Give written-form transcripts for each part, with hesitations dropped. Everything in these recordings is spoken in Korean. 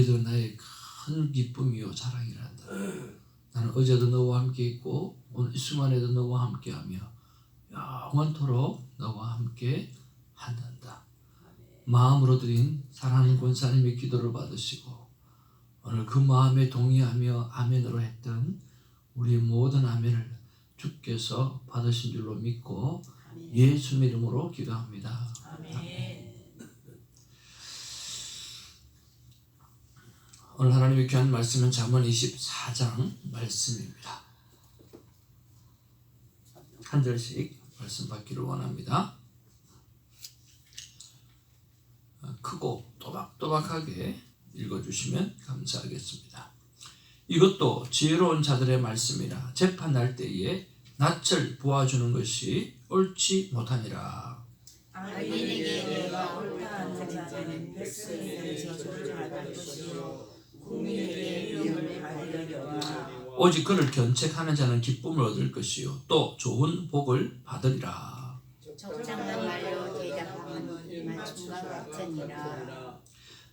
너희들 나의 큰 기쁨이요 자랑이란다. 나는 어제도 너와 함께 있고 오늘 이 순간에도 너와 함께하며 영원토록 너와 함께 한단다. 마음으로 드린 사랑하는 권사님의 기도를 받으시고 오늘 그 마음에 동의하며 아멘으로 했던 우리 모든 아멘을 주께서 받으신 줄로 믿고 예수 이름으로 기도합니다. 아멘. 오늘 하나님의 귀한 말씀은 잠언 24장 말씀입니다. 한 절씩 말씀 받기를 원합니다. 크고 또박또박하게 읽어주시면 감사하겠습니다. 이것도 지혜로운 자들의 말씀이라 재판할 때에 낯을 보아주는 것이 옳지 못하니라. 악인에게 내가 옳다 하는 자는 백성에게 저주를 받을 것이요 국민에게 위험을 받으려니와 오직 그를 견책하는 자는 기쁨을 얻을 것이요 또 좋은 복을 받으리라. 적당한 말로 대답하면 이만춤과 같으니라.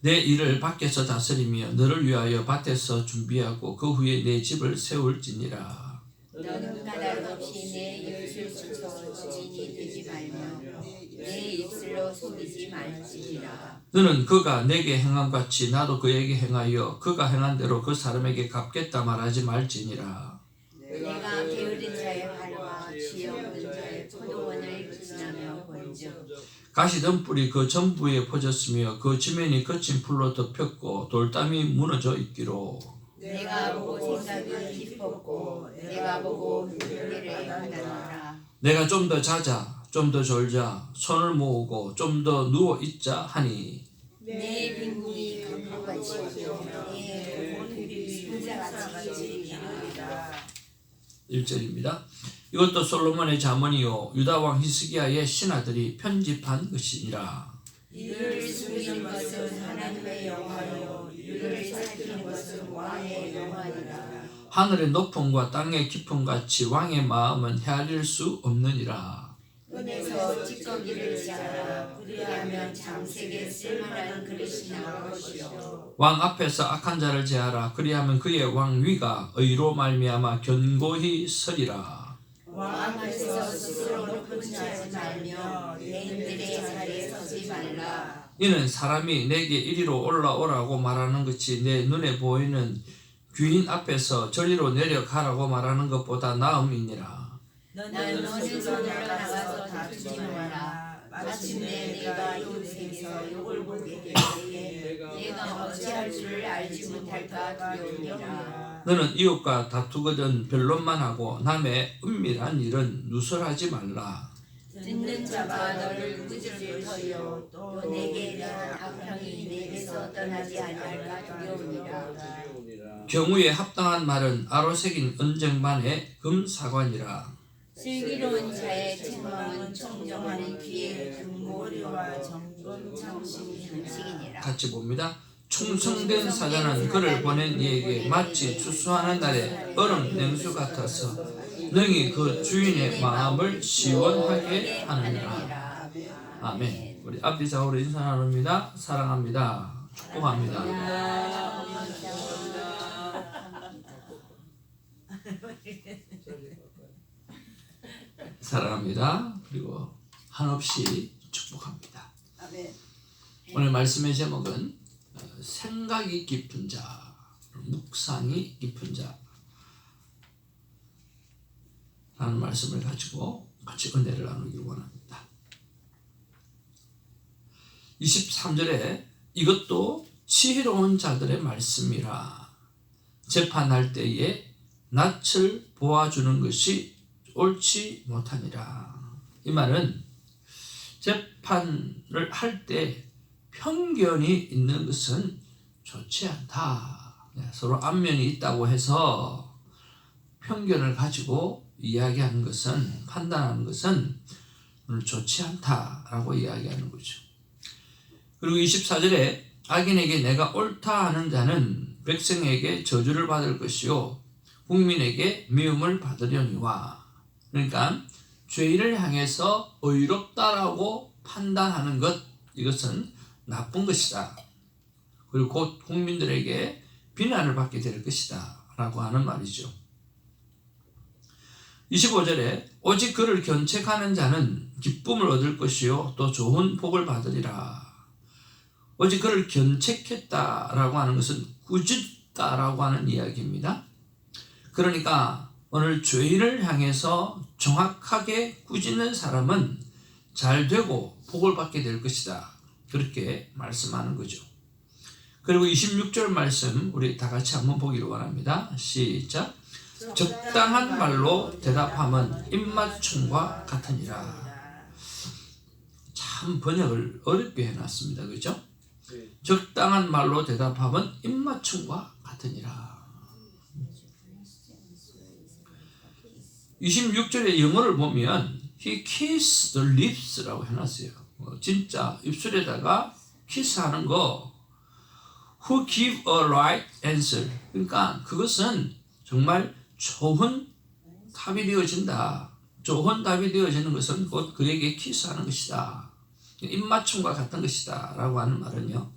내 일을 밖에서 다스리며 너를 위하여 밭에서 준비하고 그 후에 내 집을 세울지니라. 너는 까닭없이 내 입술 쳐서 주인이 되지 말며 내 입술로 속이지 말지니라. 너는 그가 내게 행함같이 나도 그에게 행하여 그가 행한 대로 그 사람에게 갚겠다 말하지 말지니라. 내가 게으른 자의 발과 지혜 없는 자의 포도원을 지나며 본즉 가시던 뿔이 그 전부에 퍼졌으며 그 지면이 거친 풀로 덮였고 돌담이 무너져 있기로. 내가 보고 생각이 깊었고 내가 보고 은혜를 받았노라. 내가 좀 더 자자 좀 더 졸자 손을 모으고 좀 더 누워 있자 하니 내 빈궁이 강포같이 내 몸이 풍자같이 이르리라. 1절입니다. 이것도 솔로몬의 잠언이요 유다 왕 히스기야의 신하들이 편집한 것이니라. 이를 숨기는 것은 하나님의 영화요 이를 살피는 것은 왕의 영화니라. 하늘의 높음과 땅의 깊음 같이 왕의 마음은 헤아릴 수 없느니라. 은에서 찌꺼기를 지하라. 그리하면 장색에 쓸만한 그릇이 나올 것이요 왕 앞에서 악한 자를 제하라. 그리하면 그의 왕위가 의로 말미암아 견고히 서리라. 왕 앞에서 스스로 높은 자하지 말며 대인들의 자리에 서지 말라. 이는 사람이 내게 이리로 올라오라고 말하는 것이 내 눈에 보이는 귀인 앞에서 저리로 내려가라고 말하는 것보다 나음이니라. 너는 손으로 나가서 다투지 말라. 마침내 내가 인생에서 욕을 보게 될 때에 내가 어찌할 줄을 알지 못할까 두려우니라. 너는 이웃과 다투거든 변론만 하고 남의 은밀한 일은 누설하지 말라. 듣는 자가 너를 꾸짖을터요 또 내게 대한 악평이 내게서 떠나지 않을까 두려우니라. 경우에 합당한 말은 아로 새긴 은쟁반의 금사관이라. 슬기로운 자의 책망은 청정하는 귀에 금고리와 정금 청심이 한식이니라. 같이 봅니다. 충성된 사자는 그를 보낸 이에게 마치 추수하는 날에 얼음 냉수 같아서 능히 그 주인의 마음을 시원하게 하느니라. 아멘. 우리 앞뒤 좌우로 인사 나눕니다. 사랑합니다. 축복합니다. 사랑합니다. 그리고 한없이 축복합니다. 오늘 말씀의 제목은 생각이 깊은 자, 묵상이 깊은 자 라는 말씀을 가지고 같이 은혜를 나누기를 원합니다. 23절에 이것도 지혜로운 자들의 말씀이라 재판할 때에 낯을 보아주는 것이 옳지 못하니라. 이 말은 재판을 할 때 편견이 있는 것은 좋지 않다. 서로 안면이 있다고 해서 편견을 가지고 이야기하는 것은, 판단하는 것은 좋지 않다라고 이야기하는 거죠. 그리고 24절에 악인에게 내가 옳다 하는 자는 백성에게 저주를 받을 것이요 국민에게 미움을 받으려니와. 그러니까 죄인을 향해서 의롭다라고 판단하는 것, 이것은 나쁜 것이다. 그리고 곧 국민들에게 비난을 받게 될 것이다 라고 하는 말이죠. 25절에 오직 그를 견책하는 자는 기쁨을 얻을 것이요 또 좋은 복을 받으리라. 오직 그를 견책했다라고 하는 것은 꾸짖다라고 하는 이야기입니다. 그러니까 오늘 죄인을 향해서 정확하게 꾸짖는 사람은 잘 되고 복을 받게 될 것이다. 그렇게 말씀하는 거죠. 그리고 26절 말씀 우리 다 같이 한번 보기를 원합니다. 시작. 적당한 말로 대답함은 입맞춤과 같으니라. 참 번역을 어렵게 해놨습니다. 그렇죠? 적당한 말로 대답함은 입맞춤과 같으니라. 26절의 영어를 보면 He kissed the lips라고 해놨어요. 진짜 입술에다가 키스하는 거 Who give a right answer. 그러니까 그것은 정말 좋은 답이 되어진다. 좋은 답이 되어지는 것은 곧 그에게 키스하는 것이다. 입맞춤과 같은 것이다 라고 하는 말은요,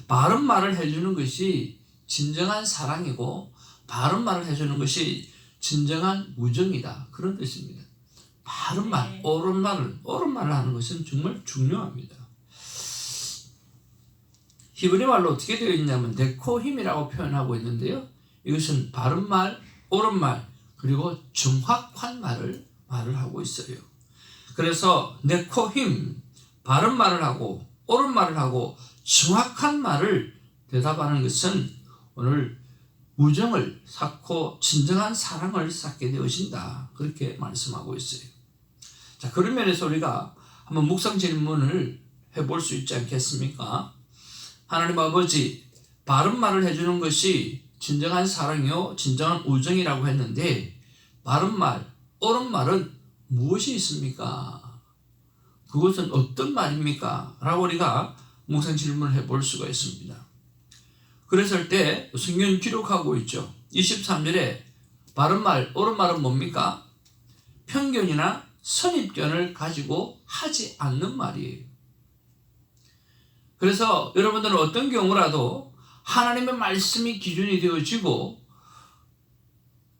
바른 말을 해주는 것이 진정한 사랑이고 바른 말을 해주는 것이 진정한 우정이다, 그런 뜻입니다. 바른 말, 옳은 말을 하는 것은 정말 중요합니다. 히브리 말로 어떻게 되어 있냐면 네코힘이라고 표현하고 있는데요, 이것은 바른 말, 옳은 말, 그리고 정확한 말을 하고 있어요. 그래서 네코힘, 바른 말을 하고 옳은 말을 하고 정확한 말을 대답하는 것은 오늘 우정을 쌓고 진정한 사랑을 쌓게 되어진다, 그렇게 말씀하고 있어요. 자, 그런 면에서 우리가 한번 묵상 질문을 해볼 수 있지 않겠습니까? 하나님 아버지, 바른 말을 해주는 것이 진정한 사랑이요 진정한 우정이라고 했는데 바른 말, 옳은 말은 무엇이 있습니까? 그것은 어떤 말입니까? 라고 우리가 묵상 질문을 해볼 수가 있습니다. 그랬을 때 성경이 기록하고 있죠. 23절에 바른 말, 옳은 말은 뭡니까? 편견이나 선입견을 가지고 하지 않는 말이에요. 그래서 여러분들은 어떤 경우라도 하나님의 말씀이 기준이 되어지고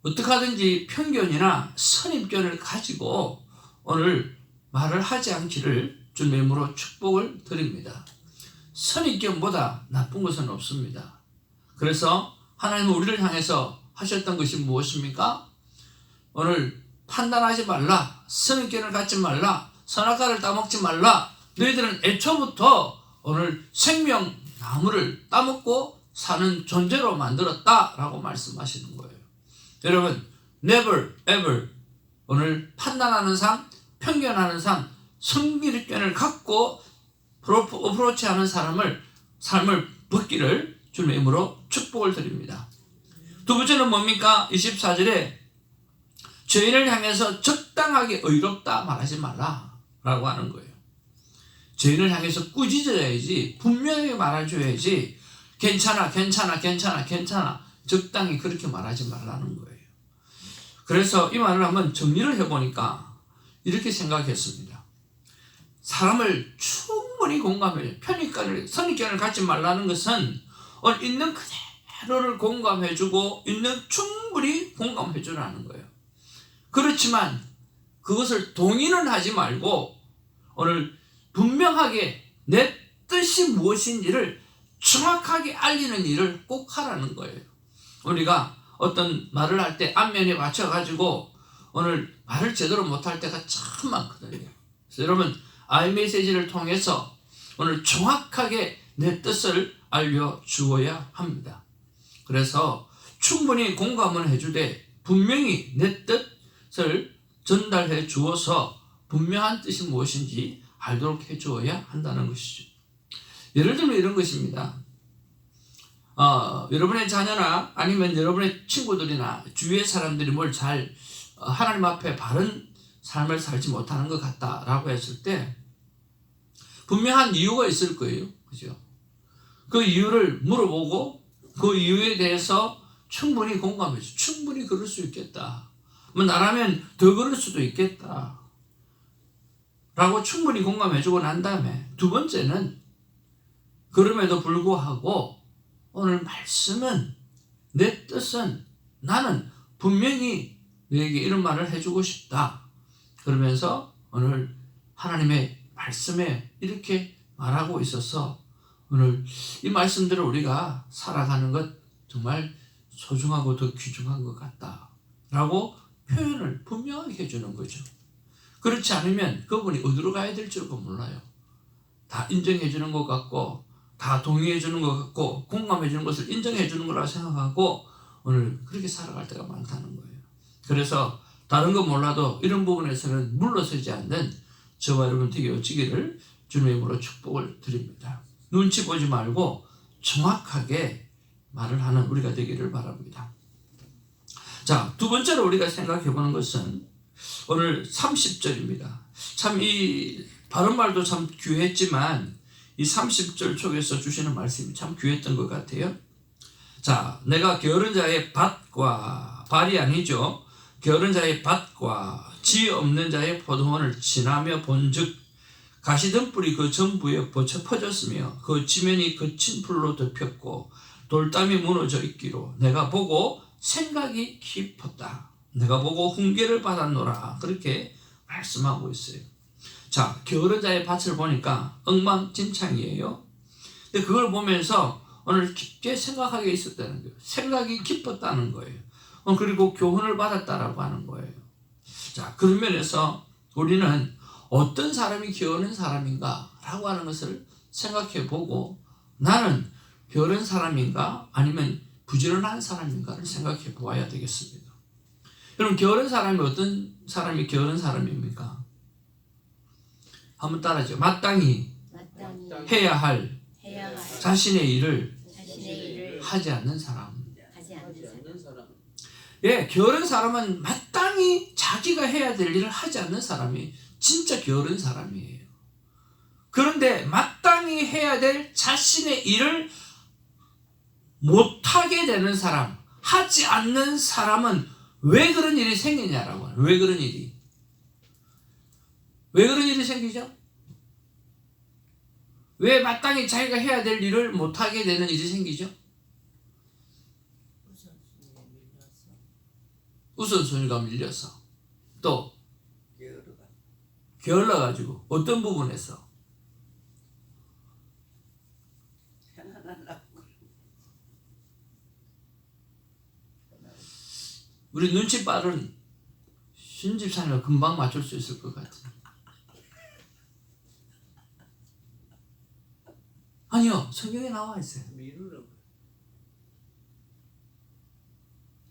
어떻게 하든지 편견이나 선입견을 가지고 오늘 말을 하지 않기를 주님의 이름으로 축복을 드립니다. 선입견보다 나쁜 것은 없습니다. 그래서 하나님은 우리를 향해서 하셨던 것이 무엇입니까? 오늘 판단하지 말라, 선입견을 갖지 말라, 선악과를 따먹지 말라. 너희들은 애초부터 오늘 생명나무를 따먹고 사는 존재로 만들었다라고 말씀하시는 거예요. 여러분, never ever 오늘 판단하는 삶, 편견하는 삶, 선입견을 갖고 어프로치하는 삶을 벗기를 주님의 이름으로 축복을 드립니다. 두 번째는 뭡니까? 24절에 죄인을 향해서 적당하게 의롭다 말하지 말라라고 하는 거예요. 죄인을 향해서 꾸짖어야지, 분명하게 말해줘야지, 괜찮아 적당히 그렇게 말하지 말라는 거예요. 그래서 이 말을 한번 정리를 해보니까 이렇게 생각했습니다. 사람을 충분히 공감해요. 선입견을 갖지 말라는 것은 있는 그대로를 공감해주고 충분히 공감해주라는 거예요. 그렇지만 그것을 동의는 하지 말고 오늘 분명하게 내 뜻이 무엇인지를 정확하게 알리는 일을 꼭 하라는 거예요. 우리가 어떤 말을 할 때 앞면에 맞춰가지고 오늘 말을 제대로 못할 때가 참 많거든요. 그래서 여러분, iMessage를 통해서 오늘 정확하게 내 뜻을 알려주어야 합니다. 그래서 충분히 공감을 해주되 분명히 내 뜻을 전달해 주어서 분명한 뜻이 무엇인지 알도록 해주어야 한다는 것이죠. 예를 들면 이런 것입니다. 여러분의 자녀나 아니면 여러분의 친구들이나 주위의 사람들이 하나님 앞에 바른 삶을 살지 못하는 것 같다라고 했을 때 분명한 이유가 있을 거예요. 그죠? 그 이유를 물어보고 그 이유에 대해서 충분히 공감해줘. 충분히 그럴 수 있겠다. 나라면 더 그럴 수도 있겠다. 라고 충분히 공감해주고 난 다음에 두 번째는 그럼에도 불구하고 오늘 말씀은 내 뜻은 나는 분명히 너에게 이런 말을 해주고 싶다. 그러면서 오늘 하나님의 말씀에 이렇게 말하고 있어서 오늘 이 말씀들을 우리가 살아가는 것 정말 소중하고 더 귀중한 것 같다 라고 표현을 분명하게 해주는 거죠. 그렇지 않으면 그분이 어디로 가야 될지도 몰라요. 다 인정해 주는 것 같고 다 동의해 주는 것 같고 공감해 주는 것을 인정해 주는 거라 생각하고 오늘 그렇게 살아갈 때가 많다는 거예요. 그래서 다른 건 몰라도 이런 부분에서는 물러서지 않는 저와 여러분 되게 어찌기를 주님의 이름으로 축복을 드립니다. 눈치 보지 말고 정확하게 말을 하는 우리가 되기를 바랍니다. 자, 두 번째로 우리가 생각해 보는 것은 오늘 30절입니다. 참 이 바른말도 참 귀했지만 이 30절 쪽에서 주시는 말씀이 참 귀했던 것 같아요. 자, 내가 게으른 자의 밭과 발이 아니죠. 게으른 자의 밭과 지 없는 자의 포도원을 지나며 본즉 가시덤불이 그 전부에 퍼졌으며 그 지면이 거친 풀로 덮였고 돌담이 무너져 있기로 내가 보고 생각이 깊었다. 내가 보고 훈계를 받았노라. 그렇게 말씀하고 있어요. 자, 게으른 자의 밭을 보니까 엉망진창이에요. 근데 그걸 보면서 오늘 깊게 생각하게 있었다는 거예요. 생각이 깊었다는 거예요. 그리고 교훈을 받았다라고 하는 거예요. 자, 그런 면에서 우리는 어떤 사람이 게으른 사람인가 라고 하는 것을 생각해 보고 나는 게으른 사람인가 아니면 부지런한 사람인가를 생각해 보아야 되겠습니다. 여러분, 게으른 사람이 어떤 사람이 게으른 사람입니까? 한번 따라하죠. 마땅히 해야 할 자신의 일을 하지 않는 사람. 예, 게으른 사람은 마땅히 자기가 해야 될 일을 하지 않는 사람이 진짜 게으른 사람이에요. 그런데 마땅히 해야 될 자신의 일을 못하게 되는 사람, 하지 않는 사람은 왜 그런 일이 생기냐라고 하는. 왜 그런 일이 생기죠? 왜 마땅히 자기가 해야 될 일을 못하게 되는 일이 생기죠? 우선순위가 밀려서 또 게을러가지고 어떤 부분에서 우리 눈치 빠른 신집사님은 금방 맞출 수 있을 것 같아요. 아니요, 성경에 나와 있어요.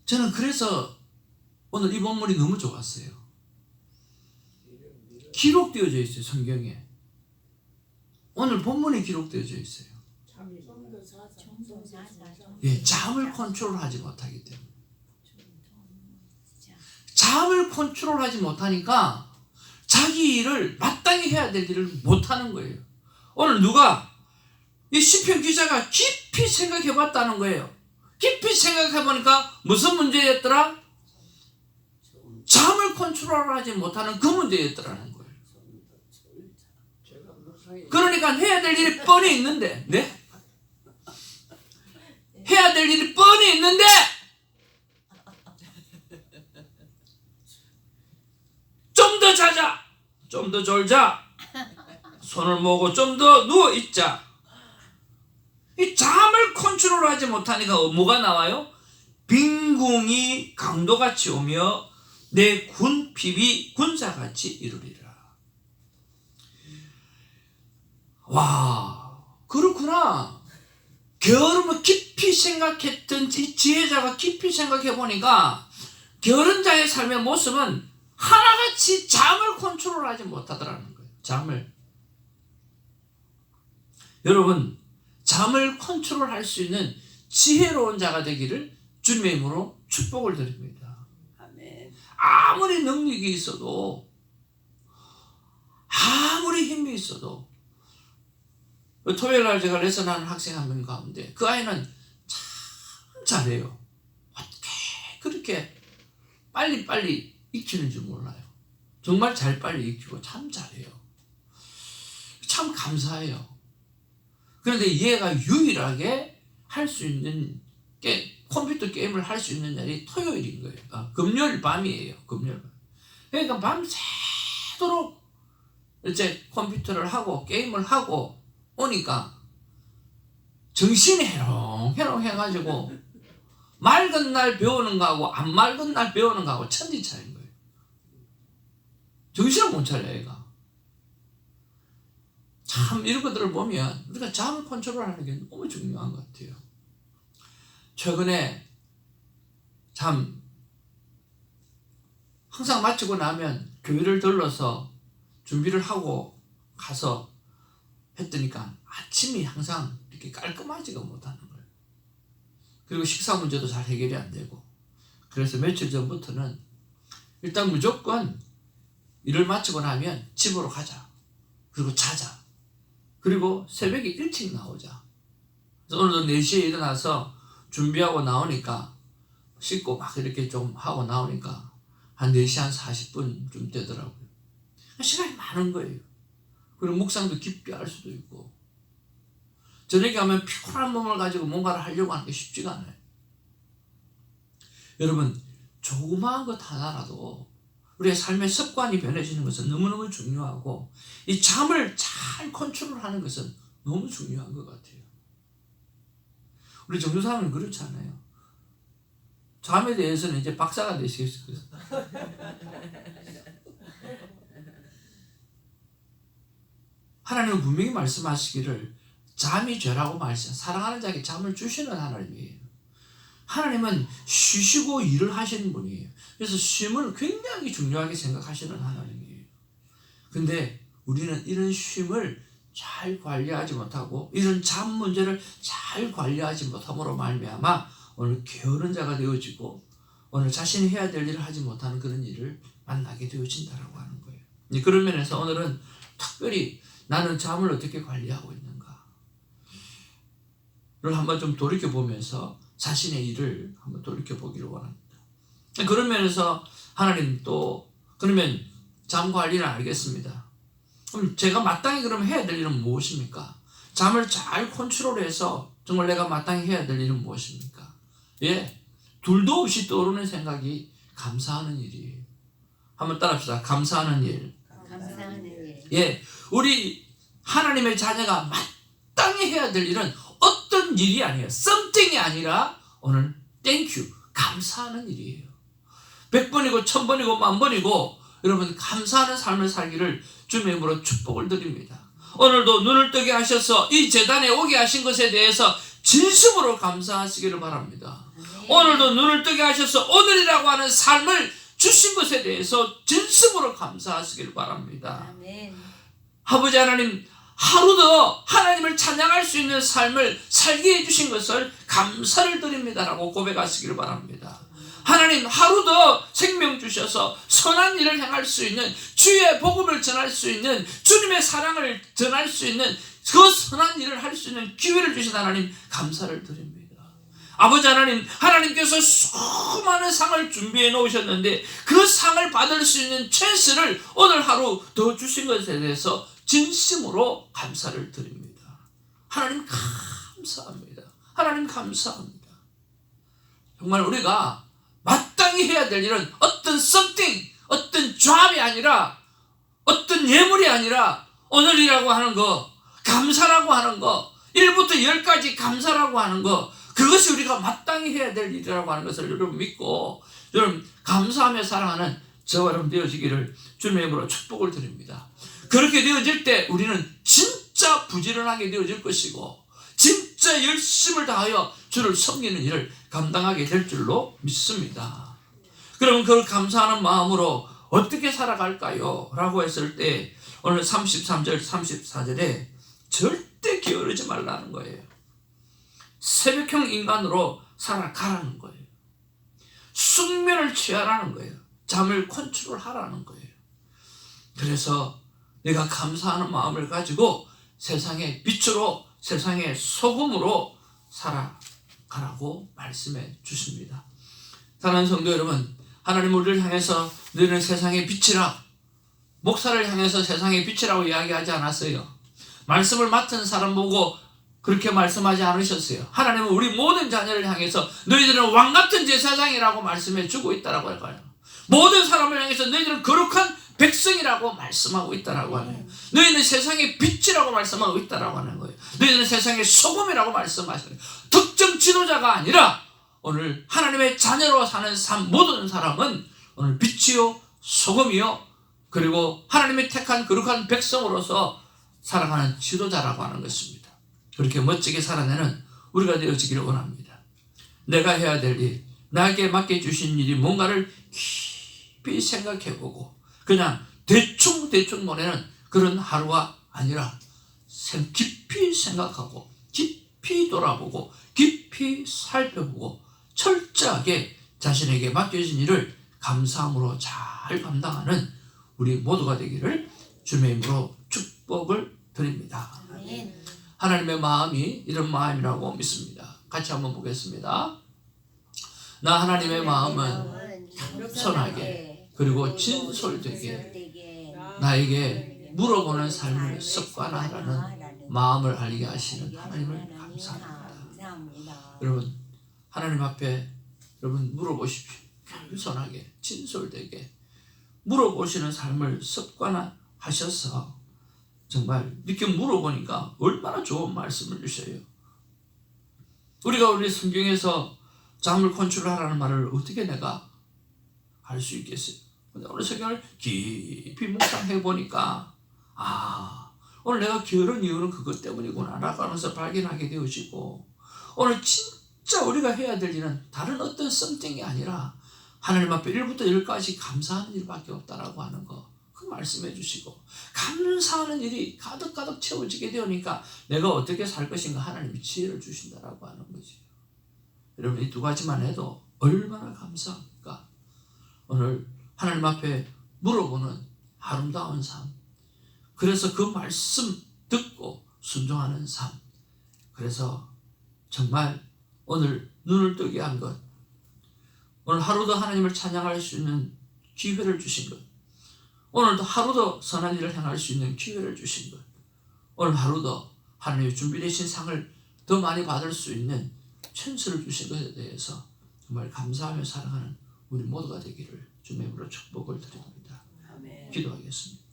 저는 그래서 오늘 이 본문이 너무 좋았어요. 기록되어져 있어요, 성경에. 오늘 본문이 기록되어져 있어요. 예, 잠을 컨트롤하지 못하기 때문에. 잠을 컨트롤하지 못하니까 자기 일을 마땅히 해야 될 일을 못하는 거예요. 오늘 누가 이 시편 기자가 깊이 생각해 봤다는 거예요. 깊이 생각해 보니까 무슨 문제였더라? 잠을 컨트롤하지 못하는 그 문제였더라는 거예요. 그러니까 해야 될 일이 뻔히 있는데, 네? 해야 될 일이 뻔히 있는데 좀 더 자자, 좀 더 졸자, 손을 모으고 좀 더 누워 있자. 이 잠을 컨트롤하지 못하니까 뭐가 나와요? 빈궁이 강도같이 오며 내 군핍이 군사같이 이루리라. 와, 그렇구나. 게으름을 깊이 생각했던 이 지혜자가 깊이 생각해 보니까 게으른 자의 삶의 모습은 하나같이 잠을 컨트롤하지 못하더라는 거예요. 잠을. 여러분, 잠을 컨트롤할 수 있는 지혜로운 자가 되기를 주님의 이름으로 축복을 드립니다. 아멘. 아무리 능력이 있어도, 아무리 힘이 있어도, 토요일 날 제가 레슨하는 학생 한 명 가운데 그 아이는 참 잘해요. 어떻게 그렇게 빨리 익히는 줄 몰라요. 정말 잘 빨리 익히고 참 잘해요. 참 감사해요. 그런데 얘가 유일하게 할 수 있는 컴퓨터 게임을 할 수 있는 날이 토요일인 거예요. 금요일 밤이에요. 금요일 밤. 그러니까 밤새도록 이제 컴퓨터를 하고 게임을 하고 오니까 정신이 해롱해롱 해가지고 맑은 날 배우는 거하고 안 맑은 날 배우는 거하고 천지 차이인 거예요. 정신을 못 차려 애가. 참 이런 것들을 보면 우리가 잠을 컨트롤하는 게 너무 중요한 것 같아요. 최근에 참 항상 마치고 나면 교회를 들러서 준비를 하고 가서 했더니까 아침이 항상 이렇게 깔끔하지가 못하는 거예요. 그리고 식사 문제도 잘 해결이 안 되고, 그래서 며칠 전부터는 일단 무조건 일을 마치고 나면 집으로 가자. 그리고 자자. 그리고 새벽에 일찍 나오자. 그래서 오늘도 4시에 일어나서 준비하고 나오니까 씻고 막 이렇게 좀 하고 나오니까 한 4시 한 40분쯤 되더라고요. 시간이 많은 거예요. 그리고 묵상도 깊게 할 수도 있고, 저녁에 가면 피곤한 몸을 가지고 뭔가를 하려고 하는 게 쉽지가 않아요. 여러분, 조그마한 것 하나라도 우리의 삶의 습관이 변해지는 것은 너무너무 중요하고, 이 잠을 잘 컨트롤하는 것은 너무 중요한 것 같아요. 우리 정교사님은 그렇지 않아요? 잠에 대해서는 이제 박사가 되시겠어요. 하나님은 분명히 말씀하시기를 잠이 죄라고 사랑하는 자에게 잠을 주시는 하나님이에요. 하나님은 쉬시고 일을 하시는 분이에요. 그래서 쉼을 굉장히 중요하게 생각하시는 하나님이에요. 근데 우리는 이런 쉼을 잘 관리하지 못하고 이런 잠 문제를 잘 관리하지 못함으로 말미암아 오늘 게으른 자가 되어지고 오늘 자신이 해야 될 일을 하지 못하는 그런 일을 만나게 되어진다라고 하는 거예요. 그런 면에서 오늘은 특별히 나는 잠을 어떻게 관리하고 있는가를 한번 좀 돌이켜보면서 자신의 일을 한번 돌이켜보기를 원합니다. 그런 면에서 하나님 또 그러면 잠 관리는 알겠습니다. 그럼 제가 마땅히 그럼 해야 될 일은 무엇입니까? 잠을 잘 컨트롤해서 정말 내가 마땅히 해야 될 일은 무엇입니까? 예, 둘도 없이 떠오르는 생각이 감사하는 일이에요. 한번 따라합시다. 감사하는 일. 감사하는 일. 예, 우리 하나님의 자녀가 마땅히 해야 될 일은 어떤 일이 아니에요. something이 아니라 오늘 땡큐, 감사하는 일이에요. 100번이고 1000번이고 10,000번이고 여러분 감사하는 삶을 살기를 주님의 이름으로 축복을 드립니다. 오늘도 눈을 뜨게 하셔서 이 제단에 오게 하신 것에 대해서 진심으로 감사하시기를 바랍니다. 오늘도 눈을 뜨게 하셔서 오늘이라고 하는 삶을 주신 것에 대해서 진심으로 감사하시기를 바랍니다. 아멘. 아버지 하나님, 하루 더 하나님을 찬양할 수 있는 삶을 살게 해주신 것을 감사를 드립니다라고 고백하시기를 바랍니다. 하나님, 하루 더 생명 주셔서 선한 일을 행할 수 있는, 주의 복음을 전할 수 있는, 주님의 사랑을 전할 수 있는 그 선한 일을 할 수 있는 기회를 주신 하나님 감사를 드립니다. 아버지 하나님, 하나님께서 수많은 상을 준비해 놓으셨는데 그 상을 받을 수 있는 찬스를 오늘 하루 더 주신 것에 대해서 진심으로 감사를 드립니다. 하나님 감사합니다. 하나님 감사합니다. 정말 우리가 마땅히 해야 될 일은 어떤 something, 어떤 job이 아니라, 어떤 예물이 아니라 오늘이라고 하는 거, 감사라고 하는 거, 1부터 10까지 감사라고 하는 거, 그것이 우리가 마땅히 해야 될 일이라고 하는 것을 여러분 믿고 여러분 감사하며 사랑하는 저와 여러분 되어지기를 주님의 이름으로 축복을 드립니다. 그렇게 되어질 때 우리는 진짜 부지런하게 되어질 것이고 진짜 열심을 다하여 주를 섬기는 일을 감당하게 될 줄로 믿습니다. 그럼 그 감사하는 마음으로 어떻게 살아갈까요? 라고 했을 때 오늘 33절 34절에 절대 게으르지 말라는 거예요. 새벽형 인간으로 살아가라는 거예요. 숙면을 취하라는 거예요. 잠을 컨트롤하라는 거예요. 그래서 내가 감사하는 마음을 가지고 세상의 빛으로, 세상의 소금으로 살아가라고 말씀해 주십니다. 사랑하는 성도 여러분, 하나님 우리를 향해서 너희는 세상의 빛이라, 목사를 향해서 세상의 빛이라고 이야기하지 않았어요. 말씀을 맡은 사람 보고 그렇게 말씀하지 않으셨어요. 하나님은 우리 모든 자녀를 향해서 너희들은 왕같은 제사장이라고 말씀해 주고 있다라고 할까요? 모든 사람을 향해서 너희들은 거룩한 백성이라고 말씀하고 있다라고 하는 거예요. 너희는 세상의 빛이라고 말씀하고 있다라고 하는 거예요. 너희는 세상의 소금이라고 말씀하시는 거예요. 특정 지도자가 아니라 오늘 하나님의 자녀로 사는 삶 모든 사람은 오늘 빛이요 소금이요 그리고 하나님의 택한 거룩한 백성으로서 살아가는 지도자라고 하는 것입니다. 그렇게 멋지게 살아내는 우리가 되어지기를 원합니다. 내가 해야 될 일, 나에게 맡겨주신 일이 뭔가를 깊이 생각해보고 그냥 대충 보내는 그런 하루가 아니라 깊이 생각하고 깊이 돌아보고 깊이 살펴보고 철저하게 자신에게 맡겨진 일을 감사함으로 잘 감당하는 우리 모두가 되기를 주님의 이름으로 축복을 드립니다. 하나님의 마음이 이런 마음이라고 믿습니다. 같이 한번 보겠습니다. 나 하나님의 마음은 겸손하게 그리고 진솔되게 나에게 물어보는 삶을 습관화하라는 마음을 알게 하시는 하나님을 감사합니다. 여러분 하나님 앞에 여러분 물어보십시오. 겸손하게 진솔되게 물어보시는 삶을 습관화하셔서 정말 이렇게 물어보니까 얼마나 좋은 말씀을 주셔요. 우리가 우리 성경에서 잠을 컨트롤하라는 말을 어떻게 내가 알 수 있겠어요? 근데 오늘 성경을 깊이 묵상해 보니까 오늘 내가 게으른 이유는 그것 때문이구나 라고 하면서 발견하게 되어지고 오늘 진짜 우리가 해야 될 일은 다른 어떤 something이 아니라 하나님 앞에 1부터 10까지 감사하는 일밖에 없다라고 하는 거 그 말씀해 주시고 감사하는 일이 가득가득 채워지게 되니까 내가 어떻게 살 것인가 하나님이 지혜를 주신다라고 하는 거지. 여러분 이 두 가지만 해도 얼마나 감사합니까? 오늘 하나님 앞에 물어보는 아름다운 삶, 그래서 그 말씀 듣고 순종하는 삶, 그래서 정말 오늘 눈을 뜨게 한 것, 오늘 하루도 하나님을 찬양할 수 있는 기회를 주신 것, 오늘도 하루도 선한 일을 행할 수 있는 기회를 주신 것, 오늘 하루도 하나님의 준비되신 상을 더 많이 받을 수 있는 찬스를 주신 것에 대해서 정말 감사하며 살아가는 우리 모두가 되기를 주님의 이름으로 축복을 드립니다. 아멘. 기도하겠습니다.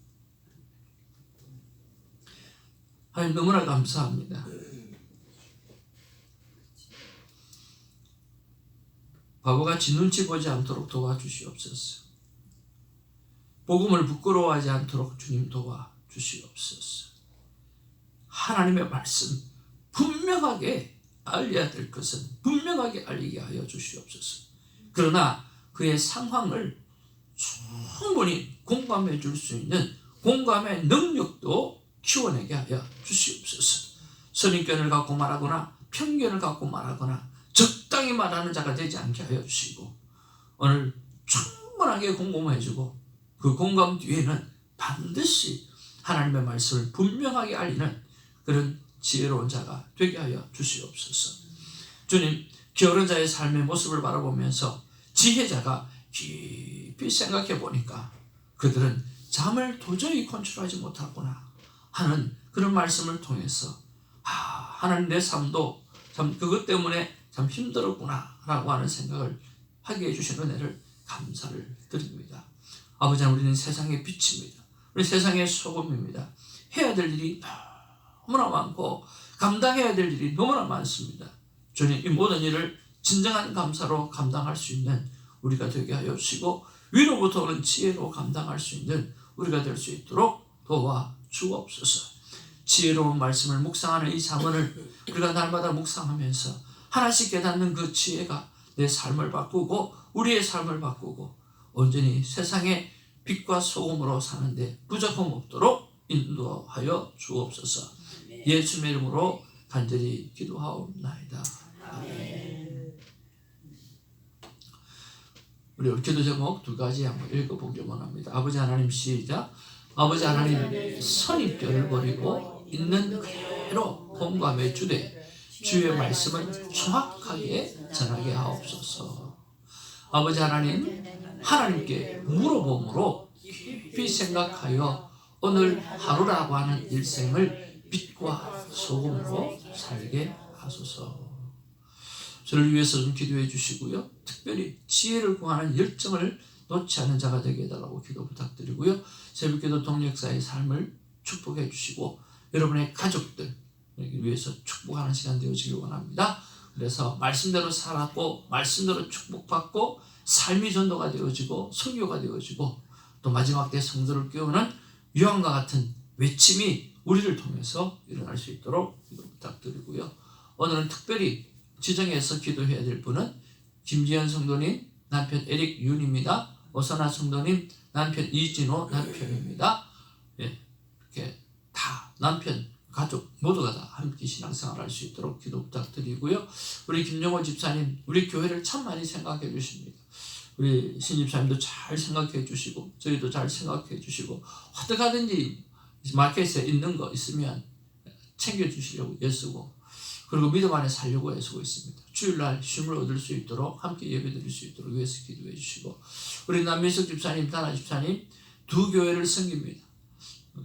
하나님 너무나 감사합니다. 바보같이 눈치 보지 않도록 도와주시옵소서. 복음을 부끄러워하지 않도록 주님 도와주시옵소서. 하나님의 말씀 분명하게 알려야 될 것은 분명하게 알리게 하여 주시옵소서. 그러나 그의 상황을 충분히 공감해 줄 수 있는 공감의 능력도 키워내게 하여 주시옵소서. 선입견을 갖고 말하거나 편견을 갖고 말하거나 적당히 말하는 자가 되지 않게 하여 주시고 오늘 충분하게 공감해 주고 그 공감 뒤에는 반드시 하나님의 말씀을 분명하게 알리는 그런 지혜로운 자가 되게 하여 주시옵소서. 주님, 게으른 자의 삶의 모습을 바라보면서 지혜자가 깊이 생각해 보니까 그들은 잠을 도저히 컨트롤하지 못하구나 하는 그런 말씀을 통해서 하나님 내 삶도 참 그것 때문에 참 힘들었구나 라고 하는 생각을 하게 해주신 은혜를 감사를 드립니다. 아버지 하나님, 우리는 세상의 빛입니다. 우리 세상의 소금입니다. 해야 될 일이 너무나 많고 감당해야 될 일이 너무나 많습니다. 주님, 이 모든 일을 진정한 감사로 감당할 수 있는 우리가 되게 하여 주시고 위로부터 오는 지혜로 감당할 수 있는 우리가 될 수 있도록 도와주옵소서. 지혜로운 말씀을 묵상하는 이 자문을 우리가 날마다 묵상하면서 하나씩 깨닫는 그 지혜가 내 삶을 바꾸고 우리의 삶을 바꾸고 온전히 세상의 빛과 소금으로 사는데 부족함 없도록 인도하여 주옵소서. 예수님의 이름으로 간절히 기도하옵나이다. 아멘. 우리 기도 제목 두 가지 한번 읽어보기 원합니다. 아버지 하나님 시작. 아버지 하나님 선입견을 버리고 있는 그대로 공감해 주되 주의 말씀은 정확하게 전하게 하옵소서. 아버지 하나님, 하나님께 물어봄으로 깊이 생각하여 오늘 하루라고 하는 일생을 빛과 소금으로 살게 하소서. 저를 위해서 좀 기도해 주시고요. 특별히 지혜를 구하는 열정을 놓지 않은 자가 되게 해달라고 기도 부탁드리고요. 새벽기도 동력사의 삶을 축복해 주시고 여러분의 가족들 위해서 축복하는 시간 되어지길 원합니다. 그래서 말씀대로 살았고 말씀대로 축복받고 삶이 전도가 되어지고 선교가 되어지고 또 마지막 때 성도를 깨우는 유황과 같은 외침이 우리를 통해서 일어날 수 있도록 기도 부탁드리고요. 오늘은 특별히 지정해서 기도해야 될 분은 김지현 성도님 남편 에릭 윤입니다. 오선아 성도님 남편 이진호 남편입니다. 이렇게 다 남편 가족 모두가 다 함께 신앙생활 할 수 있도록 기도 부탁드리고요. 우리 김영호 집사님 우리 교회를 참 많이 생각해 주십니다. 우리 신 집사님도 잘 생각해 주시고 저희도 잘 생각해 주시고 어떻게든지 마켓에 있는 거 있으면 챙겨 주시려고 애쓰고 그리고 믿음 안에 살려고 애쓰고 있습니다. 주일날 쉼을 얻을 수 있도록 함께 예배드릴 수 있도록 위해서 기도해 주시고 우리 남민석 집사님, 다나 집사님 두 교회를 섬깁니다.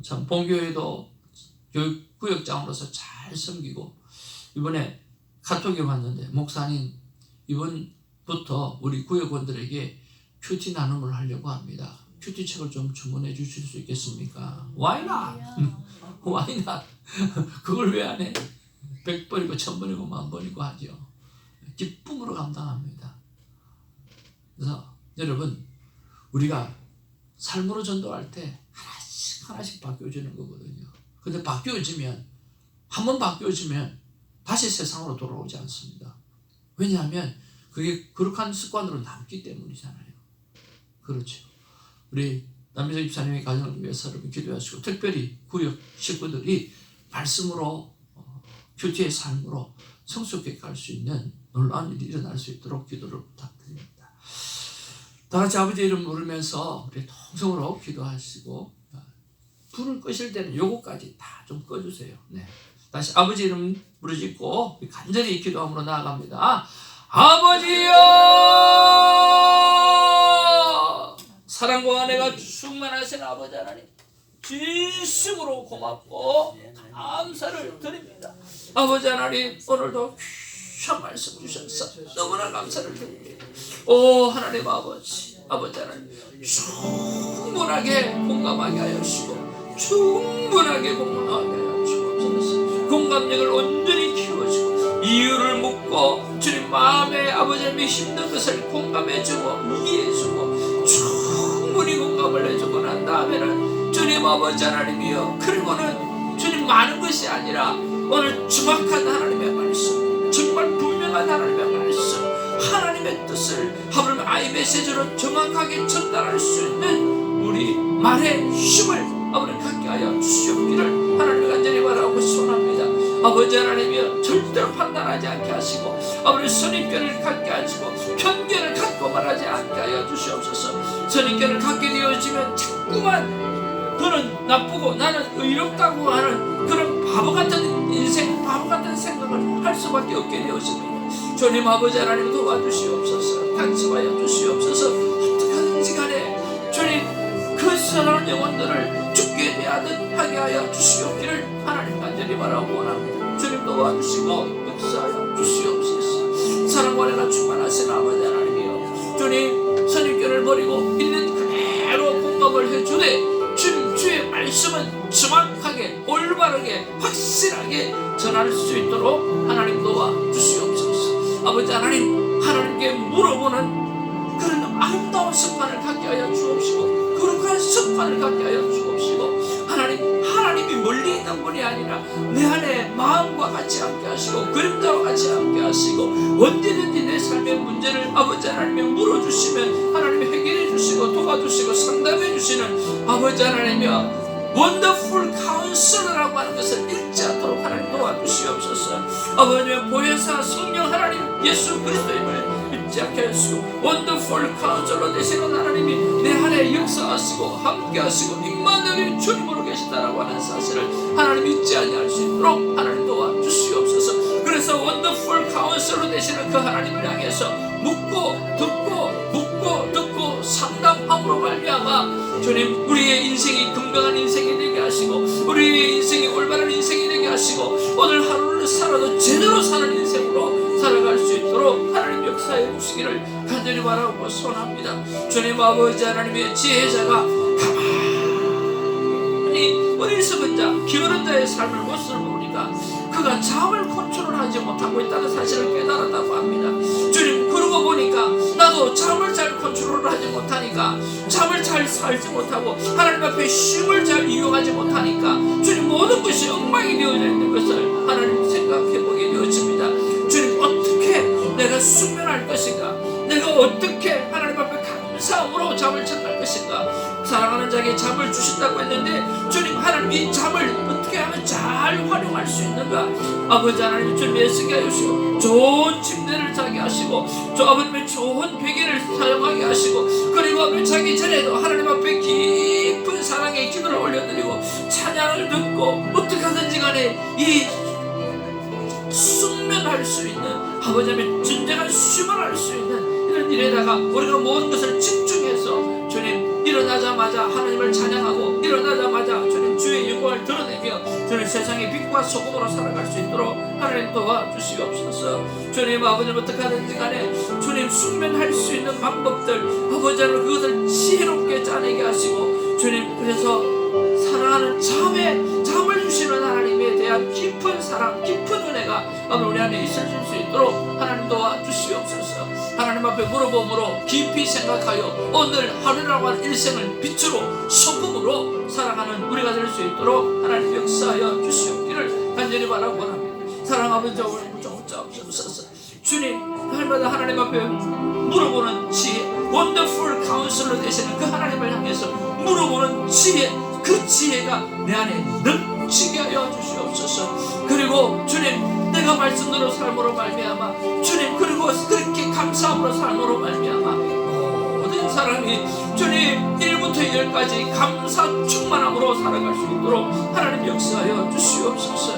참 본교회도 교육구역장으로서 잘 섬기고 이번에 카톡이 왔는데 목사님 이번부터 우리 구역원들에게 큐티 나눔을 하려고 합니다. 큐티 책을 좀 주문해 주실 수 있겠습니까? Why not? Why not? 그걸 왜 안 해? 100번이고 1000번이고 10,000번이고 하죠. 기쁨으로 감당합니다. 그래서 여러분 우리가 삶으로 전도할 때 하나씩 바뀌어지는 거거든요. 근데 바뀌어지면 한번 바뀌어지면 다시 세상으로 돌아오지 않습니다. 왜냐하면 그게 거룩한 습관으로 남기 때문이잖아요. 그렇죠. 우리 남민석 집사님의 가정을 위해서 여러분 기도하시고 특별히 구역 식구들이 말씀으로 큐티의 삶으로 성숙해 갈 수 있는 놀라운 일이 일어날 수 있도록 기도를 부탁드립니다. 다 같이 아버지 이름 부르면서 우리 통성으로 기도하시고 불을 끄실 때는 요거까지 다 좀 꺼주세요. 네. 다시 아버지 이름 부르짖고 간절히 기도함으로 나아갑니다. 아버지여 사랑과 은혜가 충만하신 아버지 하나님 진심으로 고맙고 감사를 드립니다. 아버지 하나님 오늘도 귀한 말씀 주셔서 너무나 감사를 드립니다. 오 하나님 아버지 하나님 충분하게 공감하게 하여 주시고 충분하게 공감하게 하여 주옵소서. 공감력을 온전히 키워주고 이유를 묻고 주님 마음에 아버지 하나님의 힘든 것을 공감해주고 이해해주고 충분히 공감을 해주고 난 다음에는 주님 아버지 하나님이여 그리고는 주님 많은 것이 아니라 오늘 정확한 하나님의 말씀 정말 분명한 하나님의 말씀 하나님의 뜻을 하나님의 아이 메시지로 정확하게 전달할 수 있는 우리 말의 힘을 아버지 갖게 하여 주시옵기를 하나님을 간절히 바라고 소원합니다. 아버지 하나님이여 절대로 판단하지 않게 하시고 아버지 선입견을 갖게 하시고 편견을 갖고 말하지 않게 하여 주시옵소서. 선입견을 갖게 되어지면 자꾸만 그는 나쁘고 나는 의롭다고 하는 그런 바보 같은 인생 바보 같은 생각을 할 수밖에 없게 되었습니다. 주님 아버지 하나님 도와주시옵소서. 간섭하여 주시옵소서. 어떻게 하든지 간에 주님 그 선한 영혼들을 죽게 대하듯 하게 하여 주시옵기를 하나님 간절히 바라고 원합니다. 주님 도와주시고 역사하여 주시옵소서. 사랑과 은혜가 충만하신 아버지 하나님이여 주님 선입견을 버리고 있는 그대로 공감을 해주되 주님 주의 말씀은 정확하게 올바르게 확실하게 전할 수 있도록 하나님 도와주시옵소서. 아버지 하나님 하나님께 물어보는 그런 아름다운 습관을 갖게 하여 주옵시고 거룩한 습관을 갖게 하여 주옵시고 하나님이 멀리 있는 분이 아니라 내 안에 마음과 같이 함께 하시고 그림자와 같이 함께 하시고 언제든지 내 삶의 문제를 아버지 하나님이 물어주시면 하나님이 해결해 주시고 도와주시고 상담해 주시는 아버지 하나님이여 원더풀 카운슬러라고 하는 것을 잊지 않도록 하나님 도와주시옵소서. 아버지의 보혜사 성령 하나님 예수 그리스도임을 잊지 않게 하시고 원더풀 카운슬러 되시는 하나님이 내 안에 역사하시고 함께 하시고 임마누엘이 주님으로 계시다라고 하는 사실을 하나님 잊지 아니할 수 있도록 하나님 도와주시옵소서. 그래서 원더풀 카운슬러 되시는 그 하나님을 향해서 묻고 듣고 상담함으로 하심으로 말미암아 주님 우리의 인생이 건강한 인생이 되게 하시고 우리의 인생이 올바른 인생이 되게 하시고 오늘 하루를 살아도 제대로 사는 인생으로 살아갈 수 있도록 하나님 역사해 주시기를 간절히 바라고 소원합니다. 주님 아버지 하나님의 지혜자가 가만히 어리석은 자 게으른 자의 삶을 모습을 보니까 그가 잠을 컨트롤하지 못하고 있다는 사실을 깨달았다고 합니다. 주님 그러고 보니까 나도 잠을 잘 컨트롤하지 못하니까 잠을 잘 살지 못하고 하나님 앞에 쉼을 잘 이용하지 못하니까 주님 모든 것이 엉망이 되어져 있는 것을 하나님 생각해보게 되어집니다. 주님 어떻게 내가 숙면할 것인가, 내가 어떻게 하나님 앞에 감사함으로 잠을 청할 것인가. 사랑하는 자에게 잠을 주신다고 했는데 주님 하나님 이 잠을 어떻게 하면 잘 활용할 수 있는가. 아버지 하나님 주님 애쓰게 하시고 좋은 침대를 자게 하시고 아버님의 좋은 베개를 사용하게 하시고 그리고 아버지 자기 전에도 하나님 앞에 깊은 사랑의 기도를 올려드리고 찬양을 듣고 어떻게 하든지 간에 이 숙면할 수 있는 아버지 하나님 진정한 쉼을 할 수 있는 이런 일에다가 우리가 모든 것을 집중해서 주님 일어나자마자 하나님을 찬양하고 일어나자마자 주님 주의 영광을 드러내며 주님 세상의 빛과 소금으로 살아갈 수 있도록 하나님 도와주시옵소서. 주님 아버지 어떻게 하든지 간에 주님 숙면할 수 있는 방법들 아버지 하나님 그것을 지혜롭게 짜내게 하시고 주님 그래서 사랑하는 잠을 주시는 하나님에 대한 깊은 사랑 깊은 은혜가 우리 안에 있으실 수 있도록 하나님 도와주시옵소서. 하나님 앞에 물어봄으로 깊이 생각하여 오늘 하루라고 하는 일생을 빛으로 소금으로 살아가는 우리가 될 수 있도록 하나님 역사하여 주시옵기를 간절히 바라고 합니다. 사랑 아버지 오늘 무정자옵소서. 주님 날마다 하나님 앞에 물어보는 지혜 원더풀 카운슬러 되시는 그 하나님을 향해서 물어보는 지혜 그 지혜가 내 안에 넘치게 하여 주시옵소서. 그리고 주님 내가 말씀대로 삶으로 말미암아 주님 그리고 그렇게 감사함으로 삶으로 말미암아 모든 사람이 주님 1부터 10까지 감사 충만함으로 살아갈 수 있도록 하나님 역사하여 주시옵소서.